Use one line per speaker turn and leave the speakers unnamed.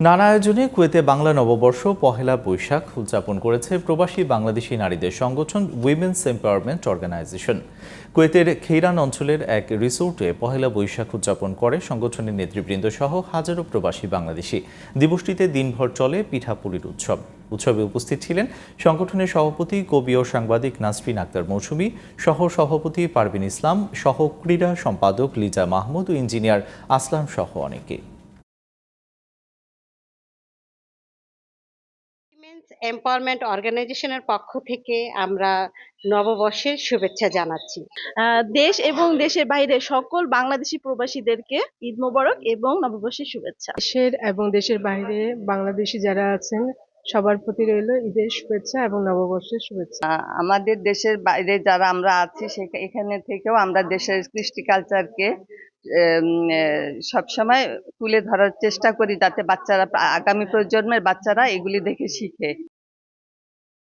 নানা আয়োজনে কুয়েতে বাংলা নববর্ষ পহেলা বৈশাখ উদযাপন করেছে প্রবাসী বাংলাদেশি নারীদের সংগঠন উইমেন্স এম্পাওয়ারমেন্ট অর্গানাইজেশন। কুয়েতের খেইরান অঞ্চলের এক রিসোর্টে পহেলা বৈশাখ উদযাপন করে সংগঠনের নেতৃবৃন্দ সহ হাজারো প্রবাসী বাংলাদেশি। দিবসটিতে দিনভর চলে পিঠাপুলির উৎসব। উৎসবে উপস্থিত ছিলেন সংগঠনের সভাপতি, কবি ও সাংবাদিক নাসরিন আক্তার মৌসুমী, সহ সভাপতি পারভিন ইসলাম, সহ ক্রীড়া সম্পাদক লিজা মাহমুদ ও ইঞ্জিনিয়ার আসলাম সহ অনেকে।
উইমেন্স এম্পাওয়ারমেন্ট অর্গানাইজেশনের পক্ষ থেকে আমরা নববর্ষের শুভেচ্ছা জানাচ্ছি।
দেশ এবং দেশের বাইরে সকল বাংলাদেশি প্রবাসীদেরকে ঈদ মোবারক এবং নববর্ষের শুভেচ্ছা।
দেশের এবং দেশের বাইরে বাংলাদেশি যারা আছেন সবার প্রতি রইল ঈদের শুভেচ্ছা এবং নববর্ষের শুভেচ্ছা।
আমাদের দেশের বাইরে যারা আমরা আছি এখানে থেকেও আমরা দেশের কৃষ্টি কালচারকে সবসময় তুলে ধরার চেষ্টা করি, যাতে বাচ্চারা, আগামী প্রজন্মের বাচ্চারা এগুলি দেখে শিখে।